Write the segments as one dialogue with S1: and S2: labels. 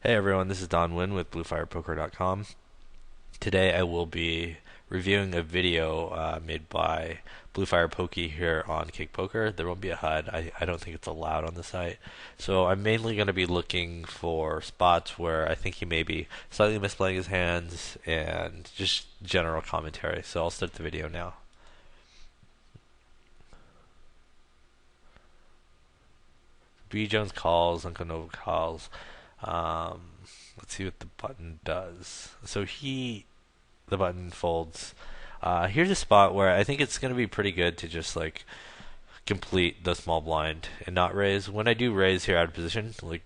S1: Hey everyone, this is Nguyen with BluefirePoker.com. Today I will be reviewing a video made by BluefirePoky here on Kick Poker. There won't be a HUD. I don't think it's allowed on the site. So I'm mainly going to be looking for spots where I think he may be slightly misplaying his hands and just general commentary. So I'll start the video now. B Jones calls, Uncle Nova calls. Um, let's see what the button does. The button folds. Here's a spot where I think it's going to be pretty good to just like complete the small blind and not raise. When I do raise here out of position, like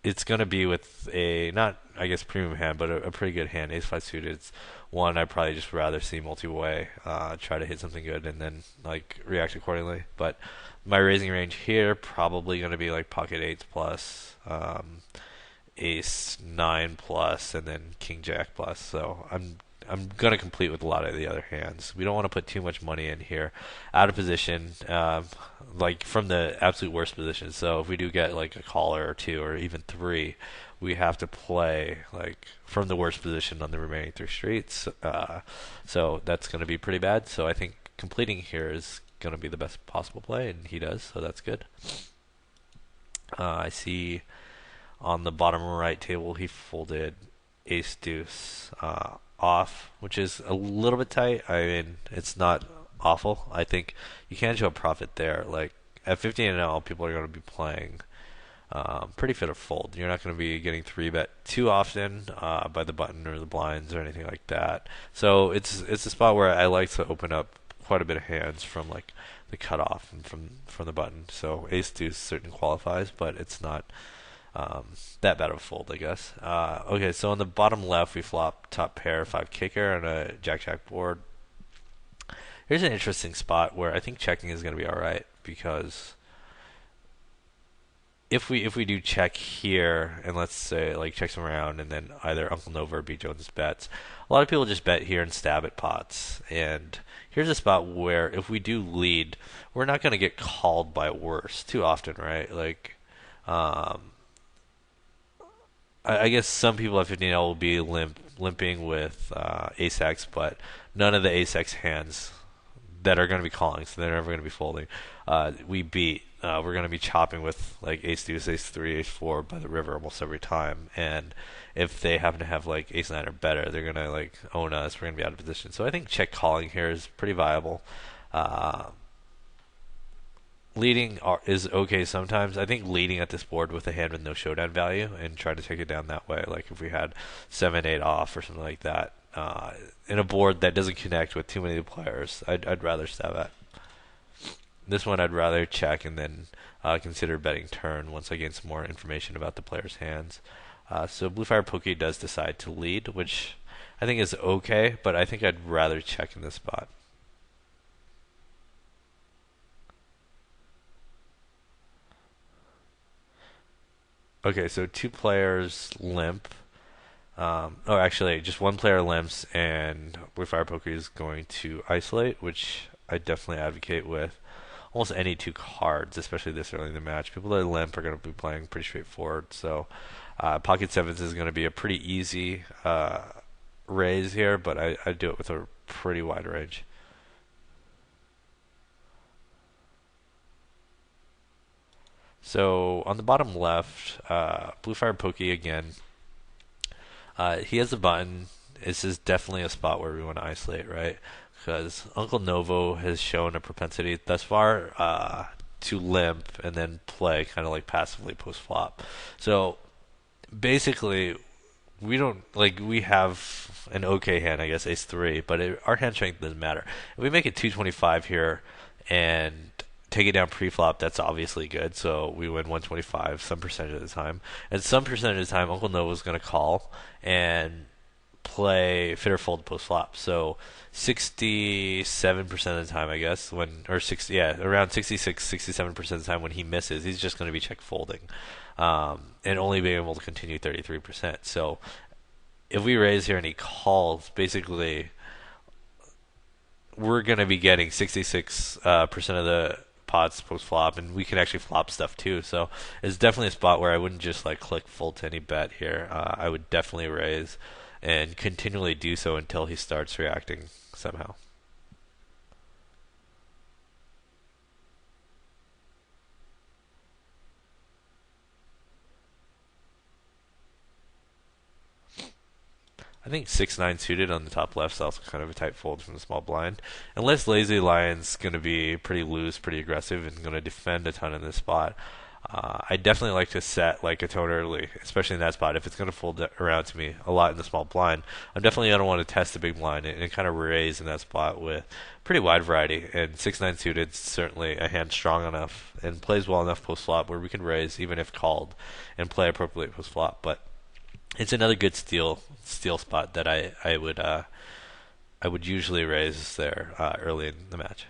S1: it's going to be with a not I guess premium hand, but a pretty good hand. Ace five suited. It's one I'd probably just rather see multi-way, try to hit something good and then like react accordingly. But my raising range here probably going to be like pocket eights plus. Ace nine plus and then king jack plus. So I'm gonna complete with a lot of the other hands. We don't want to put too much money in here, out of position, like from the absolute worst position. So if we do get like a caller or two or even three, we have to play like from the worst position on the remaining three streets. So that's gonna be pretty bad. So I think completing here is gonna be the best possible play, and he does. So that's good. I see on the bottom right table, he folded ace deuce off, which is a little bit tight. I mean, it's not awful. I think you can show a profit there. Like at 15 NL, people are going to be playing pretty fit or fold. You're not going to be getting three bet too often by the button or the blinds or anything like that. So it's a spot where I like to open up quite a bit of hands from like the cutoff and from the button. So ace deuce certainly qualifies, but it's not that bad of a fold, I guess. Okay, so on the bottom left, we flop top pair, five kicker, and a jack-jack board. Here's an interesting spot where I think checking is going to be all right because if we do check here and let's say like check some around and then either Uncle Nova or B Jones bets, a lot of people just bet here and stab at pots. And here's a spot where if we do lead, we're not going to get called by worse too often, right? Like. I guess some people at 15L will be limping with ace X, but none of the ace X hands that are going to be calling, so they're never going to be folding. We beat. We're going to be chopping with like ace deuce, ace three, ace four by the river almost every time. And if they happen to have like ace nine or better, they're going to like own us. We're going to be out of position. So I think check calling here is pretty viable. Leading is okay sometimes. I think leading at this board with a hand with no showdown value and try to take it down that way. Like if we had 7-8 off or something like that, in a board that doesn't connect with too many players, I'd rather stab at. This one I'd rather check and then consider betting turn once I gain some more information about the player's hands. So BluefirePoky does decide to lead, which I think is okay, but I think I'd rather check in this spot. Okay, so two players limp. Actually, just one player limps, and BluefirePoker is going to isolate, which I definitely advocate with almost any two cards, especially this early in the match. People that limp are going to be playing pretty straightforward. So, pocket sevens is going to be a pretty easy raise here, but I do it with a pretty wide range. So on the bottom left, BluefirePoky again. He has a button. This is definitely a spot where we want to isolate, right? Because Uncle Novo has shown a propensity thus far to limp and then play kind of like passively post flop. So basically, we don't like we have an okay hand, I guess, ace three, but our hand strength doesn't matter. If we make it 225 here and take it down pre-flop, that's obviously good. So we win 125 some percentage of the time, and some percentage of the time, Uncle Nova's going to call and play fit or fold post flop. So 67% of the time, I guess, around 67% of the time when he misses, he's just going to be check folding, and only being able to continue 33%. So if we raise here and he calls, basically we're going to be getting 66% of the pots post flop, and we can actually flop stuff too. So it's definitely a spot where I wouldn't just like click fold to any bet here. I would definitely raise and continually do so until he starts reacting somehow. I think 6-9 suited on the top left is also kind of a tight fold from the small blind. Unless Lazy Lion's going to be pretty loose, pretty aggressive, and going to defend a ton in this spot. I definitely like to set like a tone early, especially in that spot. If it's going to fold around to me a lot in the small blind, I'm definitely going to want to test the big blind and kind of raise in that spot with pretty wide variety. And 6-9 suited is certainly a hand strong enough and plays well enough post flop where we can raise even if called and play appropriately post flop. But it's another good steal spot that I would usually raise there early in the match.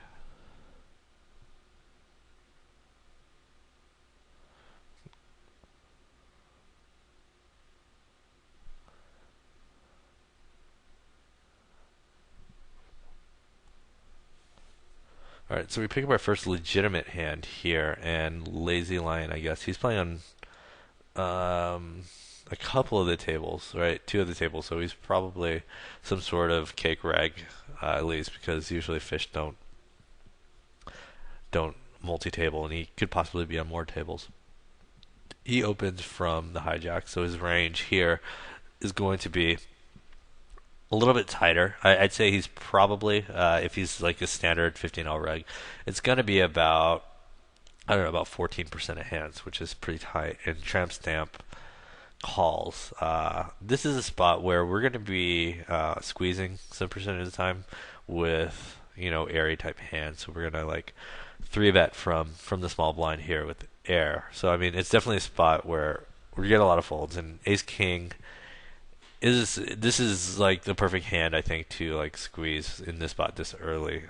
S1: All right, so we pick up our first legitimate hand here, and Lazy Lion, I guess he's playing on a couple of the tables, right? Two of the tables, so he's probably some sort of cake rag, at least, because usually fish don't multi-table, and he could possibly be on more tables. He opens from the hijack, so his range here is going to be a little bit tighter. I'd say he's probably, if he's like a standard 15L reg, it's going to be about, I don't know, about 14% of hands, which is pretty tight. And tramp stamp calls. This is a spot where we're going to be squeezing some percentage of the time with, airy type hands. So we're going to like 3-bet from the small blind here with air. So I mean, it's definitely a spot where we get a lot of folds, and ace king this is like the perfect hand, I think, to like squeeze in this spot this early.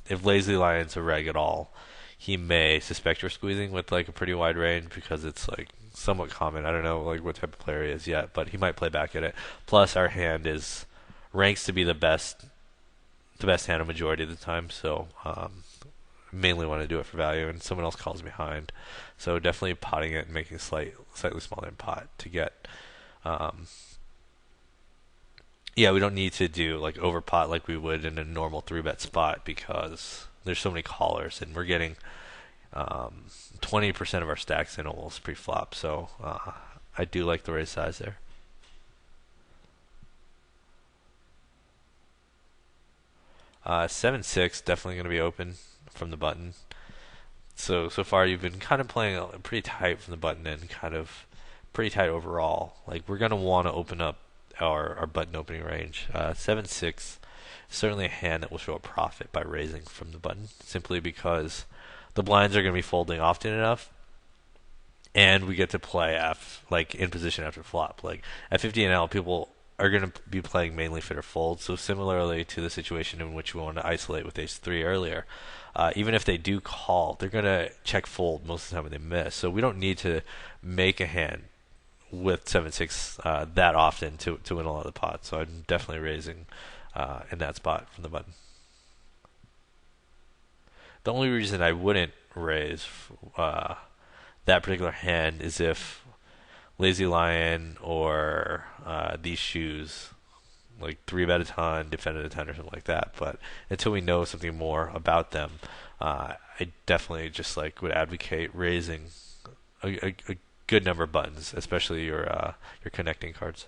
S1: If Lazy Lion's a reg at all, he may suspect you're squeezing with like a pretty wide range because it's like somewhat common. I don't know like what type of player he is yet, but he might play back at it. Plus, our hand is ranks to be the best hand a majority of the time. So mainly want to do it for value, and someone else calls behind. So definitely potting it and making slightly smaller in pot to get. Yeah, we don't need to do like over pot like we would in a normal 3-bet spot because there's so many callers, and we're getting 20% of our stacks in almost pre-flop. So I do like the raise size there. Uh, 7-6 definitely going to be open from the button. So far you've been kind of playing pretty tight from the button and kind of pretty tight overall. Like we're going to want to open up our button opening range. 7-6 certainly a hand that will show a profit by raising from the button, simply because the blinds are going to be folding often enough, and we get to play like in position after flop. Like at 50 NL, people are going to be playing mainly fit or fold. So similarly to the situation in which we want to isolate with ace 3 earlier, even if they do call, they're going to check fold most of the time when they miss. So we don't need to make a hand with 7-6 that often to win a lot of the pots. So I'm definitely raising in that spot from the button. The only reason I wouldn't raise that particular hand is if Lazy Lion or these shoes like 3-bet a ton, defended a ton, or something like that. But until we know something more about them, I definitely just like would advocate raising a good number of buttons, especially your connecting cards.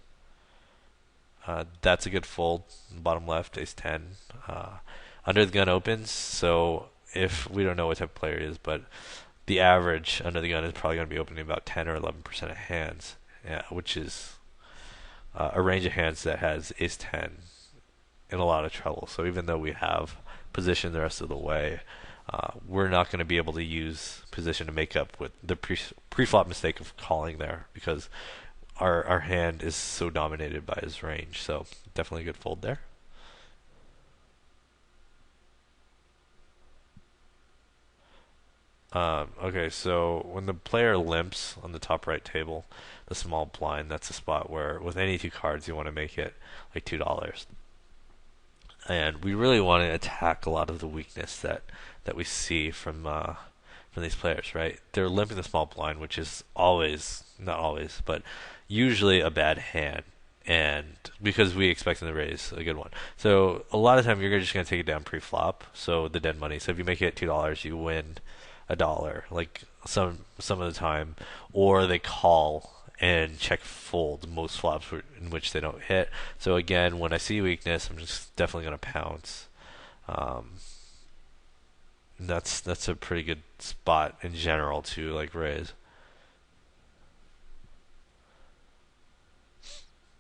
S1: That's a good fold. Bottom left, ace 10. Under the gun opens, so if we don't know what type of player he is, but the average under the gun is probably going to be opening about 10 or 11% of hands, which is a range of hands that has ace 10 in a lot of trouble. So even though we have position the rest of the way, we're not going to be able to use position to make up with the pre-flop mistake of calling there, because our hand is so dominated by his range. So definitely a good fold there. Okay, so when the player limps on the top right table, the small blind, that's a spot where with any two cards you want to make it like $2. and we really want to attack a lot of the weakness that we see from these players. Right? They're limping the small blind, which is always not always, but usually a bad hand. And because we expect them to raise a good one, so a lot of time you're just gonna take it down pre-flop. So the dead money. So if you make it $2, you win $1. Like some of the time, or they call and check fold most flops in which they don't hit. So again, when I see weakness, I'm just definitely gonna pounce. Um, that's a pretty good spot in general to like raise.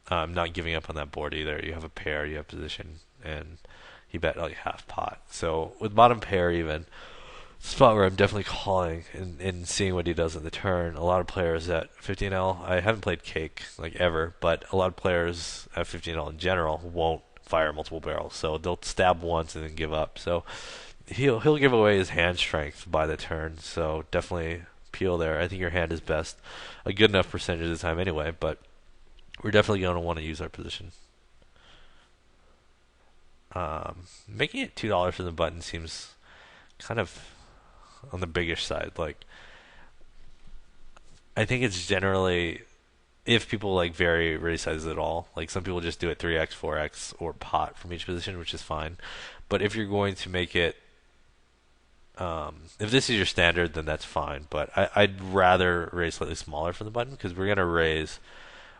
S1: Not giving up on that board either. You have a pair, you have position, and he bet like half pot. So with bottom pair even, spot where I'm definitely calling and seeing what he does in the turn. A lot of players at 15L, I haven't played cake like ever, but a lot of players at 15L in general won't fire multiple barrels. So they'll stab once and then give up. So he'll give away his hand strength by the turn. So definitely peel there. I think your hand is best a good enough percentage of the time anyway, but we're definitely going to want to use our position. Making it $2 for the button seems kind of on the biggish side. Like, I think it's generally if people like vary raise sizes at all. Like some people just do it 3x, 4x, or pot from each position, which is fine. But if you're going to make it, if this is your standard, then that's fine. But I'd rather raise slightly smaller from the button because we're gonna raise.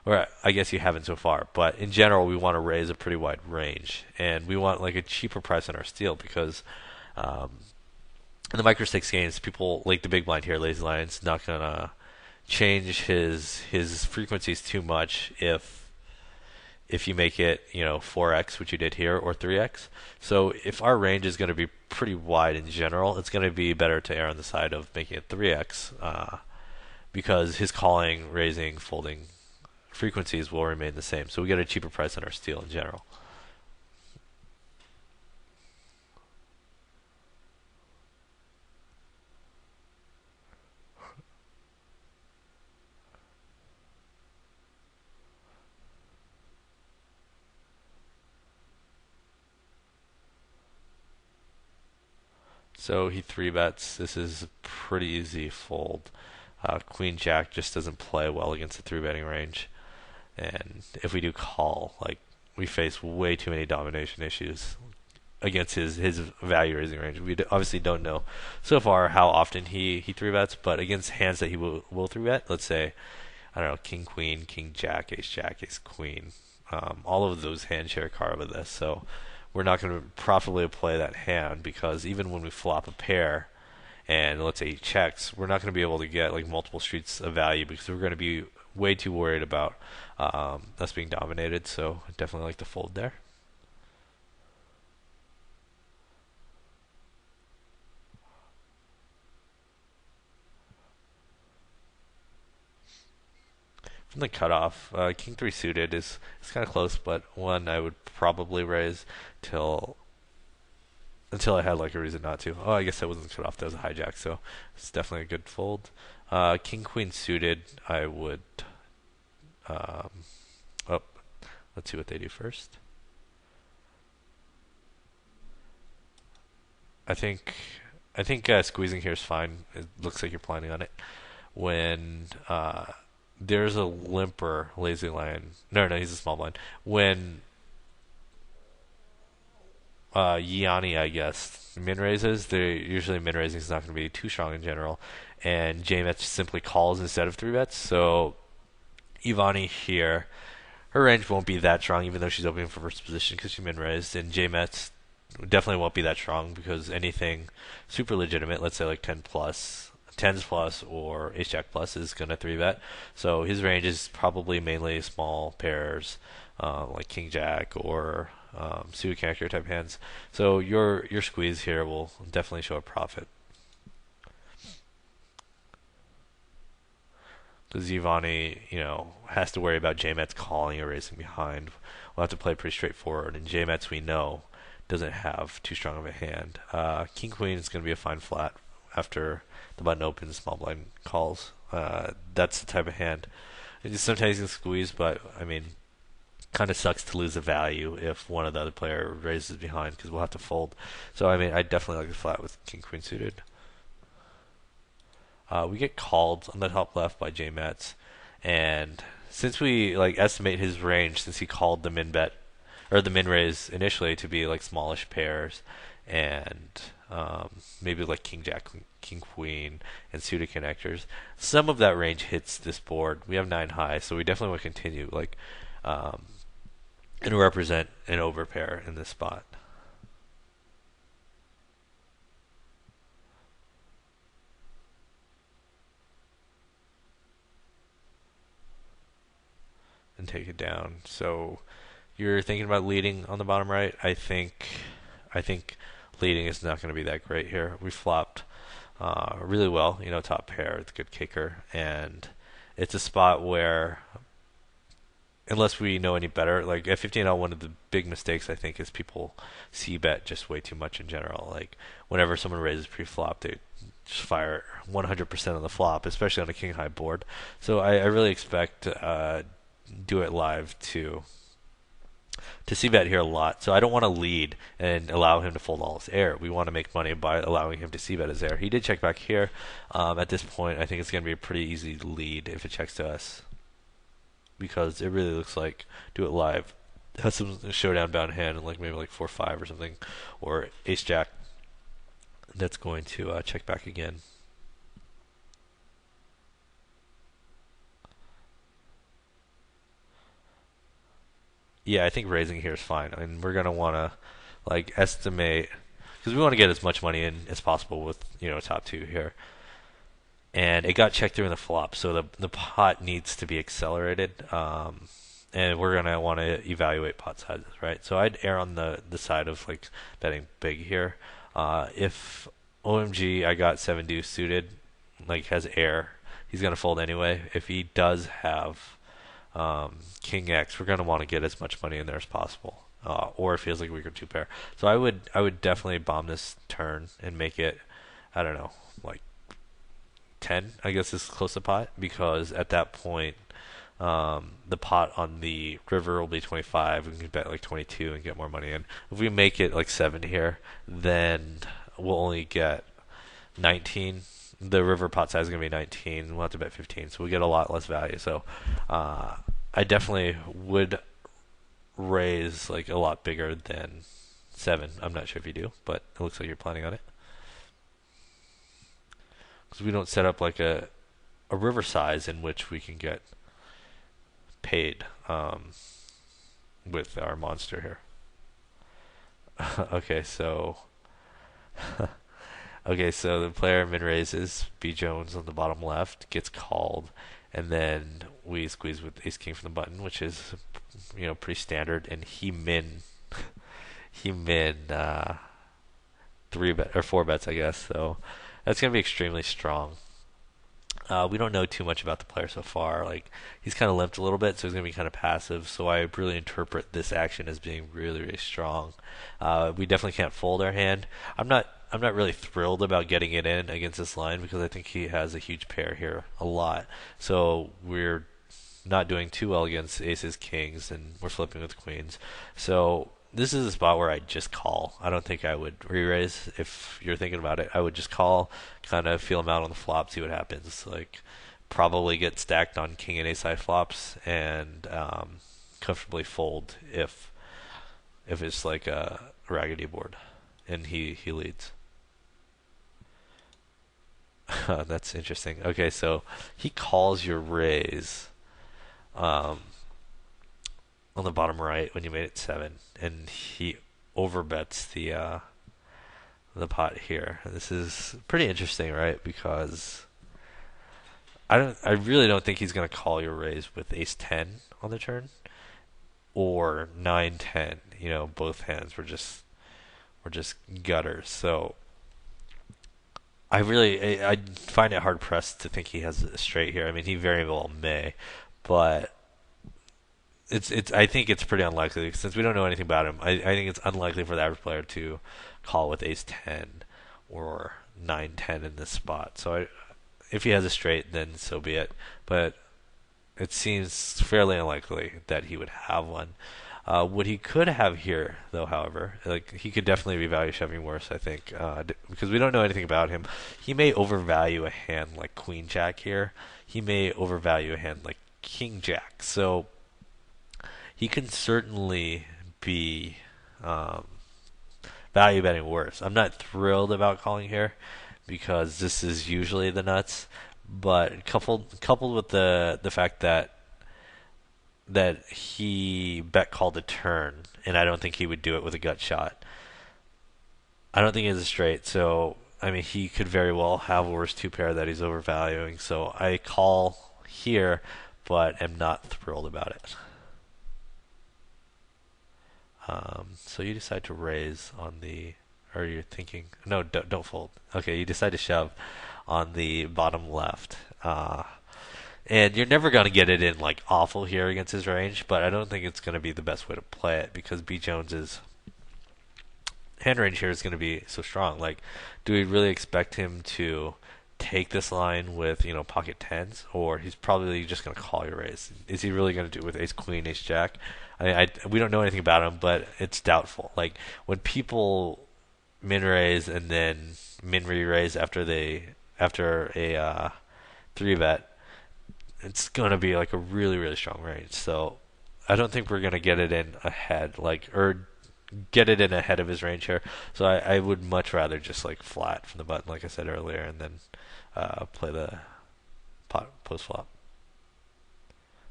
S1: Or I guess you haven't so far, but in general, we want to raise a pretty wide range, and we want like a cheaper price on our steel because in the micro stakes games, people like the big blind here, lazy lion's not gonna change his frequencies too much if you make it 4x, which you did here, or 3x. So if our range is going to be pretty wide in general, it's going to be better to err on the side of making it 3x because his calling, raising, folding frequencies will remain the same. So we get a cheaper price on our steel in general. So he three bets. This is a pretty easy fold. Queen Jack just doesn't play well against the three betting range, and if we do call, like we face way too many domination issues against his value raising range. We obviously don't know so far how often he three bets, but against hands that he will three bet, let's say I don't know, King Queen, King Jack, Ace Queen, all of those hands share a card with this, so we're not going to profitably play that hand because even when we flop a pair and let's say he checks, we're not going to be able to get like multiple streets of value because we're going to be way too worried about us being dominated. So I definitely like to fold there. From the cutoff, King three suited is kind of close, but one I would probably raise till until I had like a reason not to. Oh, I guess that wasn't cut off. That was a hijack, so it's definitely a good fold. King Queen suited, I would. Um, oh, let's see what they do first. I think squeezing here is fine. It looks like you're planning on it. When there's a limper lazy lion. No, he's a small blind. When Yanni, I guess, min raises, they usually min raising is not going to be too strong in general, and JMet simply calls instead of three bets. So Ivani here, her range won't be that strong, even though she's opening for first position because she min raised, and JMet definitely won't be that strong because anything super legitimate, let's say like 10 plus. Tens plus or ace jack plus is gonna three bet, so his range is probably mainly small pairs, like king jack or suited character type hands. So your squeeze here will definitely show a profit. Because Giovanni, has to worry about JMets calling or racing behind. We'll have to play pretty straightforward, and JMets we know doesn't have too strong of a hand. King Queen is going to be a fine flat after the button opens, small blind calls. That's the type of hand. Sometimes you can squeeze, but I mean, kind of sucks to lose the value if one of the other player raises behind because we'll have to fold. So I mean, I definitely like the flat with king queen suited. We get called on the top left by J Mets, and since we like estimate his range, since he called the min bet or the min raise initially to be like smallish pairs, and maybe like king jack, king queen, and suited connectors, some of that range hits this board. We have 9 high, so we definitely want to continue um, and represent an overpair in this spot. And take it down. So you're thinking about leading on the bottom right. I think leading is not going to be that great here. We flopped really well, top pair, it's a good kicker, and it's a spot where unless we know any better, like at 15L, one of the big mistakes I think is people c bet just way too much in general. Like whenever someone raises pre-flop, they just fire 100% on the flop, especially on a king high board. So I really expect do it live to see bet here a lot. So I don't want to lead and allow him to fold all his air. We want to make money by allowing him to see bet his air. He did check back here. At this point, I think it's going to be a pretty easy lead if it checks to us, because it really looks like do it live has some showdown bound hand and like maybe like 4-5 or something, or ace jack that's going to check back again. Yeah, I think raising here is fine. I mean, we're gonna want to like estimate because we want to get as much money in as possible with top two here. And it got checked through in the flop, so the pot needs to be accelerated. And we're gonna want to evaluate pot sizes, right? So I'd err on the side of like betting big here. If OMG I got 7 deuce suited, like has air, he's gonna fold anyway. If he does have King X, we're gonna want to get as much money in there as possible. Or if he has like a weaker two pair, so I would definitely bomb this turn and make it, I don't know, like 10, I guess is close to pot, because at that point the pot on the river will be 25. We can bet like 22 and get more money in. If we make it like 7 here, then we'll only get 19. The river pot size is going to be 19. We'll have to bet 15, so we get a lot less value. So I definitely would raise like a lot bigger than 7. I'm not sure if you do, but it looks like you're planning on it, because we don't set up like a river size in which we can get paid with our monster here. Okay, so the player min raises B Jones on the bottom left, gets called, and then we squeeze with ace king from the button, which is pretty standard, and he min 3 bet or 4 bets, I guess. So that's gonna be extremely strong. We don't know too much about the player so far. Like he's kind of limped a little bit, so he's gonna be kind of passive. So I really interpret this action as being really, really strong. We definitely can't fold our hand. I'm not really thrilled about getting it in against this line because I think he has a huge pair here, a lot. So we're not doing too well against aces, kings, and we're flipping with queens. So this is a spot where I just call. I don't think I would re-raise. If you're thinking about it, I would just call, kind of feel him out on the flop, see what happens. Like probably get stacked on king and ace high flops, and comfortably fold if it's like a raggedy board and he leads. That's interesting. Okay, so he calls your raise um, on the bottom right when you made it 7, and he overbets the pot here. This is pretty interesting, right? Because I really don't think he's gonna call your raise with ace 10 on the turn or 9-10. Both hands were just gutters. So I find it hard pressed to think he has a straight here. I mean, he very well may, but it's I think it's pretty unlikely since we don't know anything about him. I think it's unlikely for the average player to call with ace 10 or 9-10 in this spot. So if he has a straight, then so be it. But it seems fairly unlikely that he would have one. What he could have here, though, however, like he could definitely be value shoving worse, I think, because we don't know anything about him. He may overvalue a hand like Queen Jack here. He may overvalue a hand like King Jack. So he can certainly be um, value betting worse. I'm not thrilled about calling here because this is usually the nuts, but coupled with the fact that he bet called a turn, and I don't think he would do it with a gut shot. I don't think he has a straight, so I mean he could very well have a worse two pair that he's overvaluing. So I call here, but am not thrilled about it. So you decide to raise on the, or you're thinking, no, don't fold. Okay, you decide to shove on the bottom left. And you're never going to get it in like awful here against his range, but I don't think it's going to be the best way to play it because B Jones's hand range here is going to be so strong. Like, do we really expect him to take this line with pocket tens, or he's probably just going to call your raise? Is he really going to do it with ace queen, ace jack? We don't know anything about him, but it's doubtful. Like when people min raise and then min re raise after a three bet, it's going to be like a really really strong range. So I don't think we're going to get it in ahead, or get it in ahead of his range here. So I would much rather just like flat from the button, like I said earlier, and then play the pot post flop.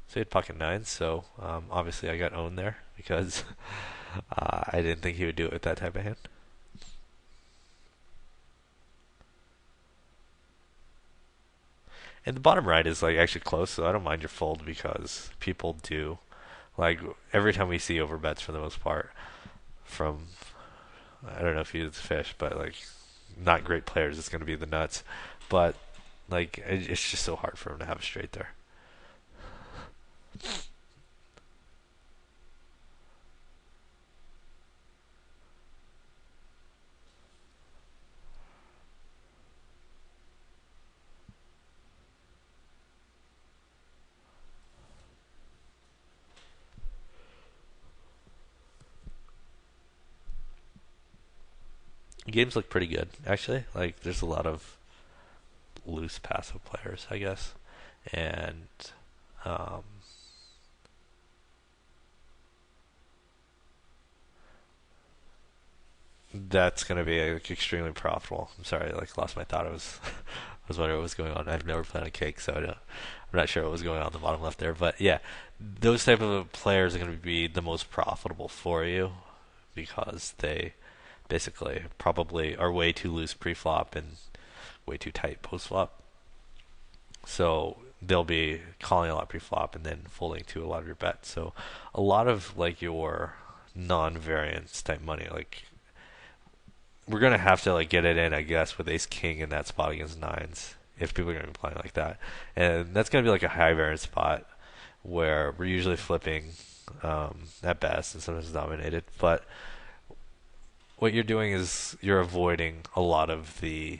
S1: So he had pocket nines, so obviously I got owned there because I didn't think he would do it with that type of hand. And the bottom right is like actually close, so I don't mind your fold because people do. Like every time we see overbets for the most part from, I don't know if he's fish, but like not great players, it's going to be the nuts. But like it's just so hard for him to have a straight there. Games look pretty good actually. Like there's a lot of loose passive players, I guess, and um, that's going to be like, extremely profitable. I'm sorry, I like lost my thought. I was wondering what was going on. I've never played on cake, so I'm not sure what was going on the bottom left there. But yeah, those type of players are going to be the most profitable for you because they basically probably are way too loose pre-flop and way too tight post-flop. So they'll be calling a lot pre-flop and then folding to a lot of your bets. So a lot of like your non-variance type money, like we're gonna have to like get it in, I guess, with ace king in that spot against nines if people are gonna be playing like that, and that's gonna be like a high variance spot where we're usually flipping at best and sometimes dominated. But what you're doing is you're avoiding a lot of the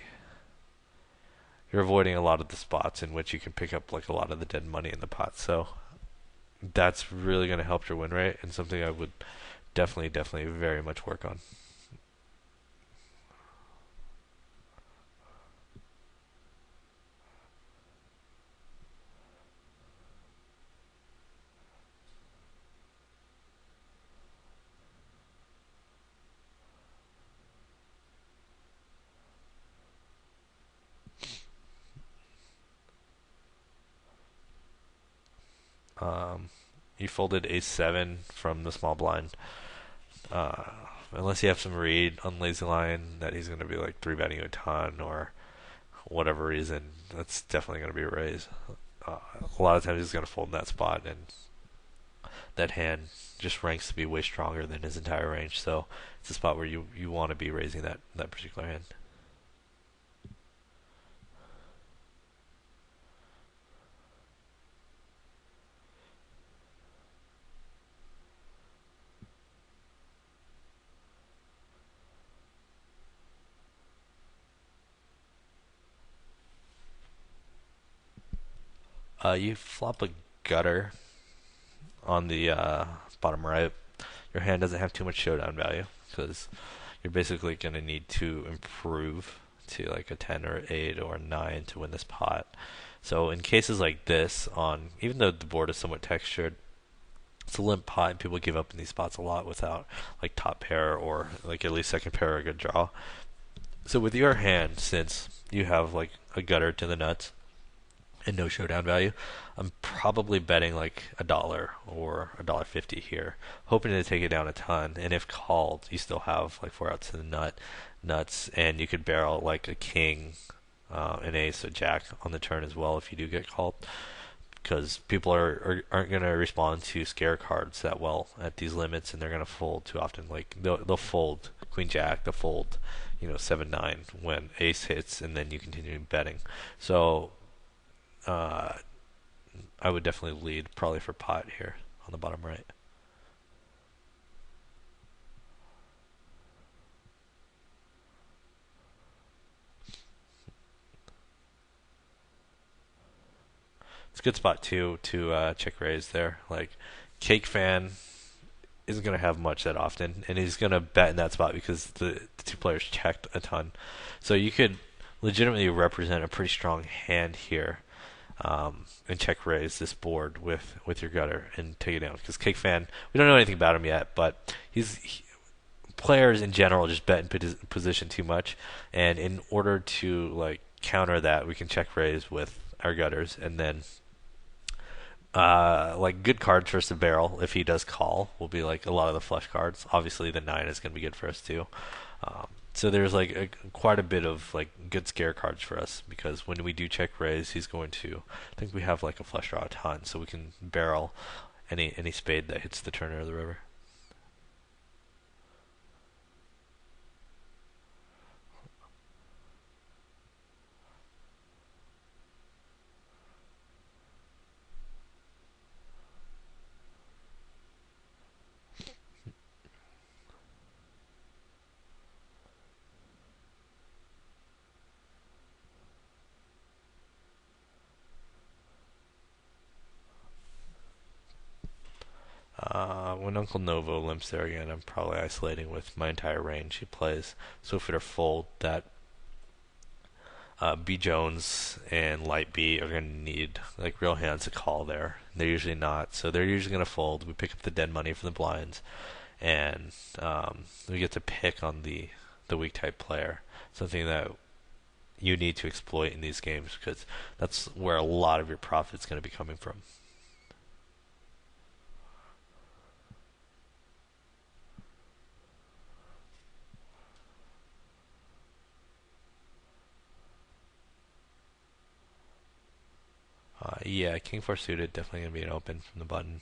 S1: spots in which you can pick up like a lot of the dead money in the pot. So that's really going to help your win rate and something I would definitely very much work on. Um, you folded ace seven from the small blind. Uh, Unless you have some read on lazy line that he's going to be like three betting you a ton or whatever reason, that's definitely going to be a raise. A lot of times he's going to fold in that spot, and that hand just ranks to be way stronger than his entire range. So it's a spot where you want to be raising that particular hand. You flop a gutter on the bottom right, your hand doesn't have too much showdown value because you're basically going to need to improve to like a 10 or 8 or 9 to win this pot. So in cases like this, on even though the board is somewhat textured, it's a limp pot and people give up in these spots a lot without like top pair or like at least second pair or a good draw. So with your hand, since you have like a gutter to the nuts and no showdown value, I'm probably betting like $1 or $1.50 here, hoping to take it down a ton. And if called, you still have like 4 outs to the nuts, and you could barrel like a king, an ace, a jack on the turn as well if you do get called. Because people aren't going to respond to scare cards that well at these limits, and they're going to fold too often. Like they'll fold queen jack, they'll fold 7-9 when ace hits, and then you continue betting. So I would definitely lead probably for pot here on the bottom right. It's a good spot too to check raise there. Like Cake Fan isn't going to have much that often, and he's going to bet in that spot because the two players checked a ton. So you could legitimately represent a pretty strong hand here, and check raise this board with your gutter and take it down. Because Cake Fan, we don't know anything about him yet, but players in general just bet in position too much, and in order to like counter that, we can check raise with our gutters, and then like good cards for us to barrel if he does call will be like a lot of the flush cards. Obviously, the 9 is going to be good for us too. So there's like quite a bit of like good scare cards for us because when we do check raise, he's going to. I think we have like a flush draw a ton, so we can barrel any spade that hits the turn or the river. When Uncle Novo limps there again, I'm probably isolating with my entire range he plays. So if it are fold, that B Jones and Light B are going to need like real hands to call there. They're usually not, so they're usually going to fold. We pick up the dead money from the blinds, and we get to pick on the weak type player. Something that you need to exploit in these games because that's where a lot of your profit's going to be coming from. Yeah, King 4 suited, definitely going to be an open from the button.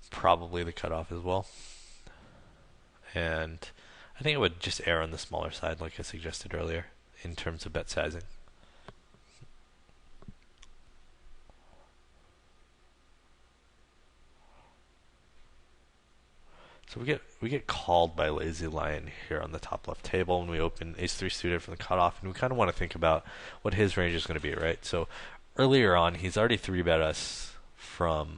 S1: Probably the cutoff as well. And I think I would just err on the smaller side, like I suggested earlier, in terms of bet sizing. So we get called by Lazy Lion here on the top left table when we open Ace 3 suited from the cutoff, and we kind of want to think about what his range is going to be, right? So earlier on, he's already 3-bet us from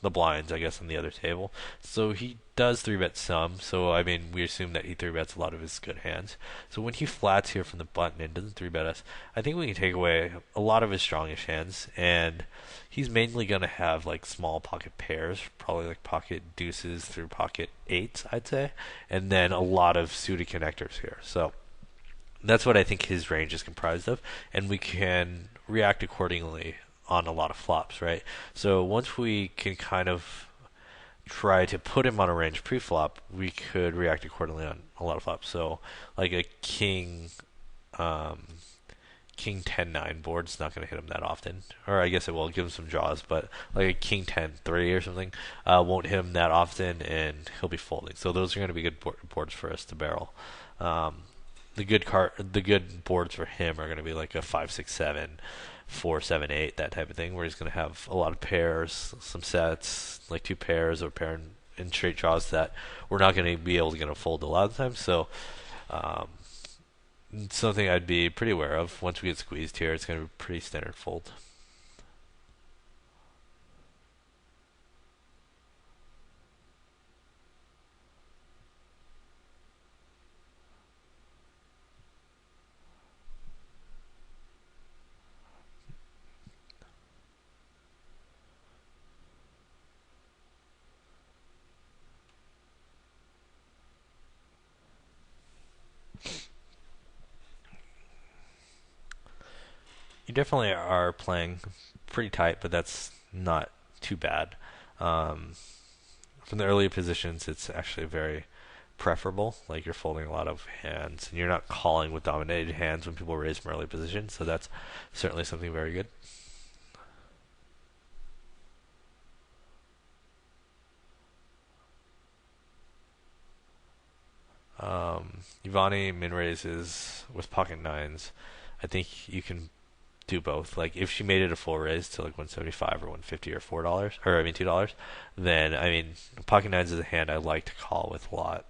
S1: the blinds, I guess, on the other table. So he does 3-bet some. So I mean, we assume that he 3-bets a lot of his good hands. So when he flats here from the button and doesn't 3-bet us, I think we can take away a lot of his strongish hands, and he's mainly going to have like small pocket pairs, probably like pocket deuces through pocket eights, I'd say, and then a lot of suited connectors here. So that's what I think his range is comprised of, and we can react accordingly on a lot of flops, right? So once we can kind of try to put him on a range pre-flop, we could react accordingly on a lot of flops. So like a king 10-9 board's not going to hit him that often, or I guess it will give him some draws, but like a king 10-3 or something won't hit him that often, and he'll be folding. So those are going to be good boards for us to barrel. The good boards for him are going to be like a 5-6-7, 4-7-8, that type of thing, where he's going to have a lot of pairs, some sets, like two pairs or pair in straight draws that we're not going to be able to fold a lot of the time. So something I'd be pretty aware of once we get squeezed here. It's going to be pretty standard fold. definitely are playing pretty tight, but that's not too bad. Um, from the earlier positions, it's actually very preferable. Like you're folding a lot of hands, and you're not calling with dominated hands when people raise from early positions. So that's certainly something very good. Ivani min raises with pocket nines. I think you can do both. Like if she made it a full raise to like 175 or 150 or $4, or I mean $2, then I mean pocket nines is a hand I like to call with a lot,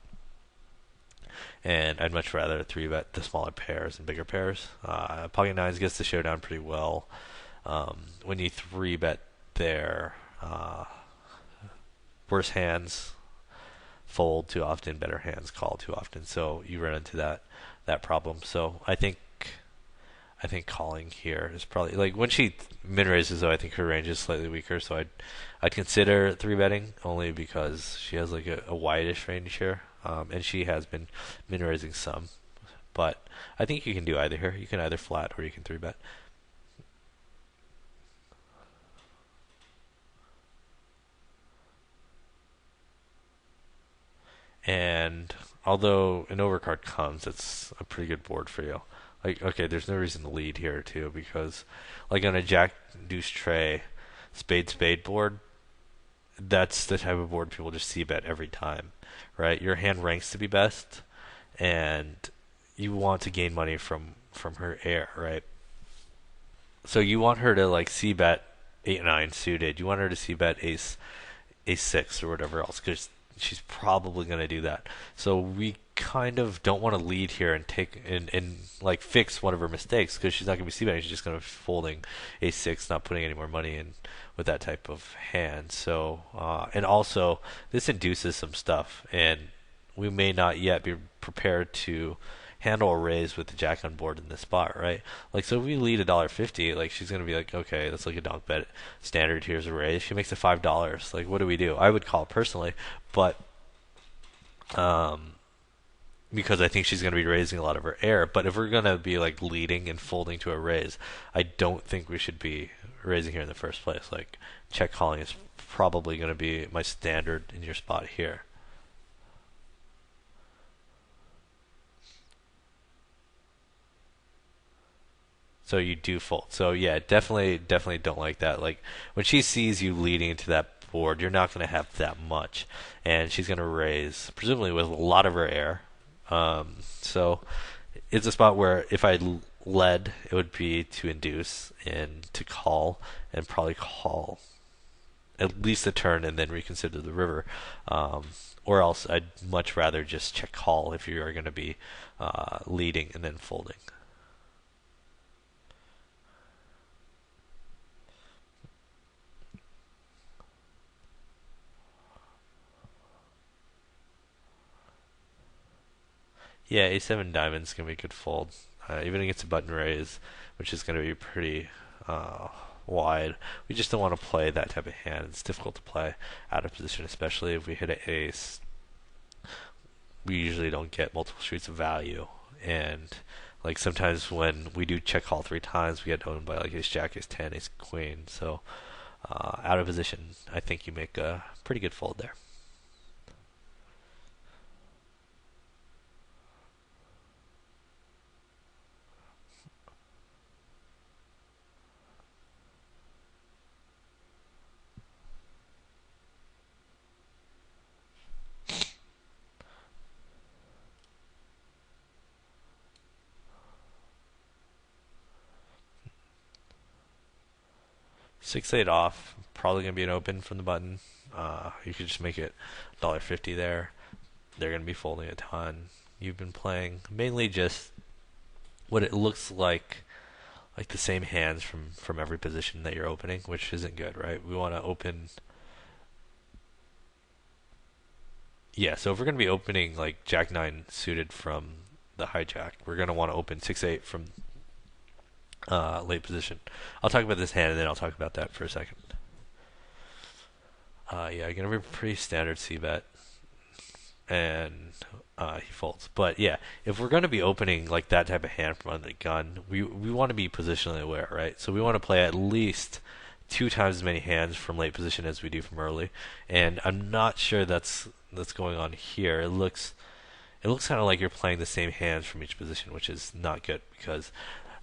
S1: and I'd much rather three bet the smaller pairs and bigger pairs. Pocket nines gets the showdown pretty well. When you three bet their worse hands fold too often, better hands call too often, so you run into that problem. So I think calling here is probably like when she min raises though. I think her range is slightly weaker, so I'd consider three betting only because she has like a wideish range here, and she has been min raising some. But I think you can do either here. You can either flat or you can three bet. And although an overcard comes, it's a pretty good board for you. Like, okay, there's no reason to lead here too because, like on a Jack Deuce tray, spade board, that's the type of board people just see bet every time, right? Your hand ranks to be best, and you want to gain money from her air, right? So you want her to like see bet 8-9 suited. You want her to see bet ace six or whatever else because she's probably going to do that. So we kind of don't want to lead here and take and like fix one of her mistakes because she's not going to be c betting. She's just going to be folding ace six, not putting any more money in with that type of hand. So and also this induces some stuff, and we may not yet be prepared to handle a raise with the jack on board in this spot, right? Like, so if we lead $1.50, like she's gonna be like, okay, that's like a donk bet. Standard here's a raise. She makes it $5. Like, what do we do? I would call personally, but because I think she's gonna be raising a lot of her air. But if we're gonna be like leading and folding to a raise, I don't think we should be raising here in the first place. Like, check calling is probably gonna be my standard in your spot here. So you do fold. So yeah, definitely don't like that. Like when she sees you leading into that board, you're not going to have that much, and she's going to raise presumably with a lot of her air. So it's a spot where if I led, it would be to induce and to call, and probably call at least a turn and then reconsider the river. Or else I'd much rather just check call if you are going to be leading and then folding. Yeah, a7 diamonds can be a good fold, even against a button raise, which is going to be pretty wide. We just don't want to play that type of hand. It's difficult to play out of position, especially if we hit an ace. We usually don't get multiple streets of value, and like sometimes when we do check call three times, we get owned by like ace jack, ace ten, ace queen. So out of position, I think you make a pretty good fold there. 6-8 off, probably gonna be an open from the button. You could just make it $1.50 there. They're gonna be folding a ton. You've been playing mainly just what it looks like the same hands from every position that you're opening, which isn't good, right? We want to open. Yeah, so if we're gonna be opening like Jack nine suited from the hijack, we're gonna want to open 6-8 from late position. I'll talk about this hand and then I'll talk about that for a second. Yeah, gonna be pretty standard c bet, and he folds. But yeah, if we're going to be opening like that type of hand from under the gun, we want to be positionally aware, right? So we want to play at least 2 times as many hands from late position as we do from early. And I'm not sure that's going on here. It looks kind of like you're playing the same hands from each position, which is not good because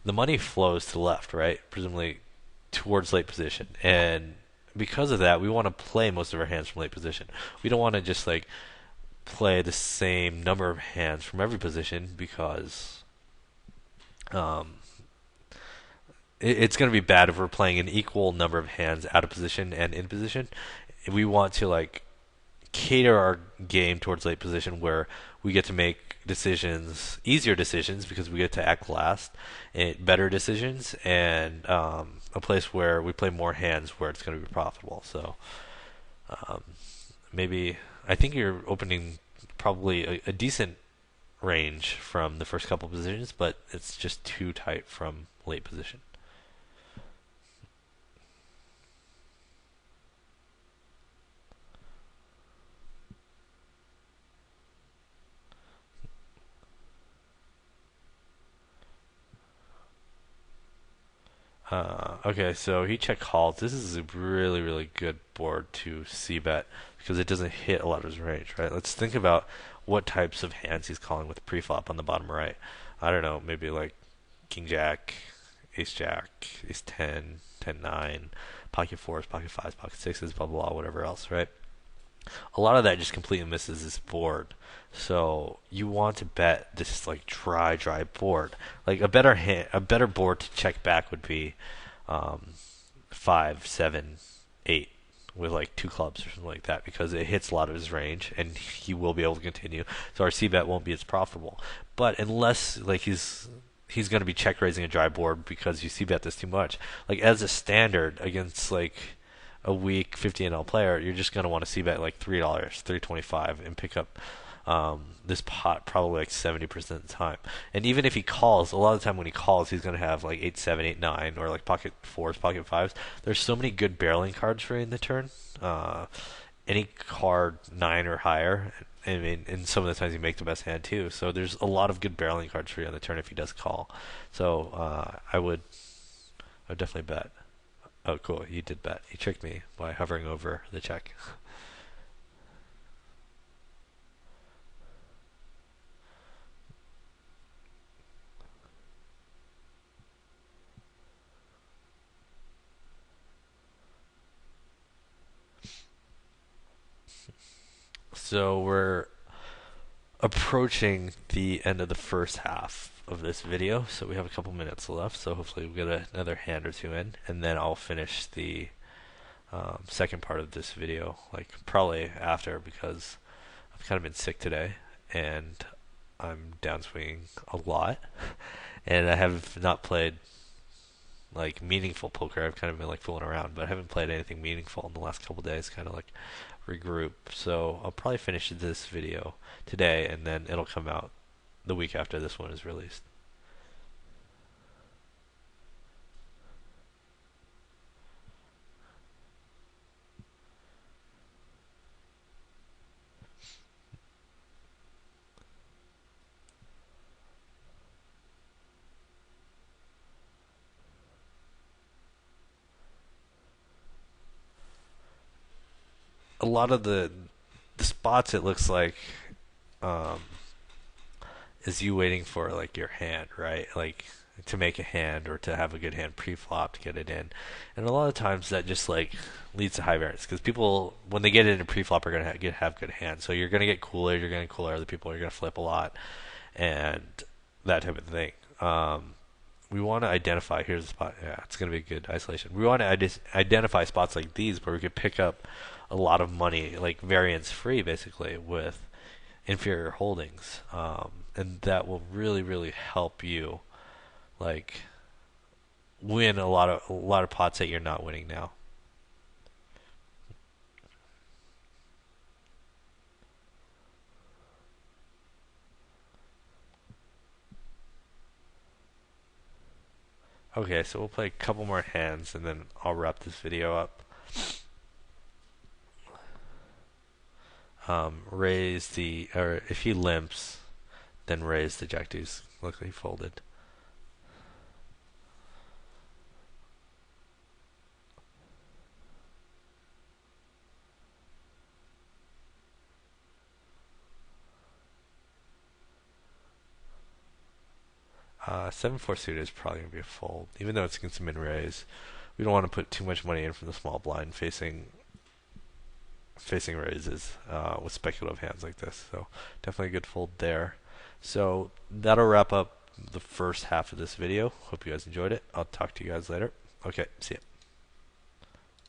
S1: the money flows to the left, right? Presumably towards late position. And because of that, we want to play most of our hands from late position. We don't want to just like play the same number of hands from every position because um, it's going to be bad if we're playing an equal number of hands out of position and in position. We want to like cater our game towards late position where we get to make decisions, easier decisions because we get to act last, and better decisions, and a place where we play more hands where it's going to be profitable. So um, maybe I think you're opening probably a decent range from the first couple positions, but it's just too tight from late position. Okay, so he check calls. This is a really, really good board to c bet because it doesn't hit a lot of his range, right? Let's think about what types of hands he's calling with pre-flop on the bottom right. I don't know, maybe like King Jack, Ace Jack, Ace 10, 10 9, pocket fours, pocket fives, pocket sixes, blah blah blah, whatever else, right? A lot of that just completely misses this board. So you want to bet this like dry board. Like a better board to check back would be 5, 7, 8 with like two clubs or something like that because it hits a lot of his range and he will be able to continue. So our C bet won't be as profitable. But unless like he's going to be check raising a dry board because you C bet this too much. Like as a standard against like a weak 50 NL player, you're just going to want to C bet like $3, 3.25, and pick up this pot probably like 70% of the time. And even if he calls, a lot of the time when he calls, he's going to have like 8-7, 8-9, or like pocket fours, pocket fives. There's so many good barreling cards for you in the turn. Any card 9 or higher. I mean, and some of the times you make the best hand too. So there's a lot of good barreling cards for you on the turn if he does call. So I would definitely bet. Oh, cool. You did bet. You tricked me by hovering over the check. So we're approaching the end of the first half of this video. So we have a couple minutes left. So hopefully we'll get another hand or two in. And then I'll finish the second part of this video, like probably after because I've kind of been sick today. And I'm downswinging a lot. And I have not played like meaningful poker. I've kind of been like fooling around, but I haven't played anything meaningful in the last couple days. Kind of like regroup. So I'll probably finish this video today, and then it'll come out the week after this one is released. A lot of the spots it looks like um, is you waiting for like your hand, right? Like to make a hand or to have a good hand pre-flop to get it in. And a lot of times that just like leads to high variance because people when they get it in pre-flop are gonna have good hands. So you're gonna get cooler, you're gonna cooler other people, you're gonna flip a lot, and that type of thing. We want to identify. Here's the spot. Yeah, it's gonna be a good isolation. We want to identify spots like these where we could pick up a lot of money, like variance free, basically with inferior holdings, and that will really, really help you, like, win a lot of pots that you're not winning now. Okay, so we'll play a couple more hands, and then I'll wrap this video up. raise the, or if he limps, then raise the jack deuce. Look like he folded. Seven four suited is probably gonna be a fold, even though it's against a min raise. We don't want to put too much money in from the small blind facing raises with speculative hands like this. So definitely a good fold there. So that'll wrap up the first half of this video. Hope you guys enjoyed it. I'll talk to you guys later. Okay, see ya.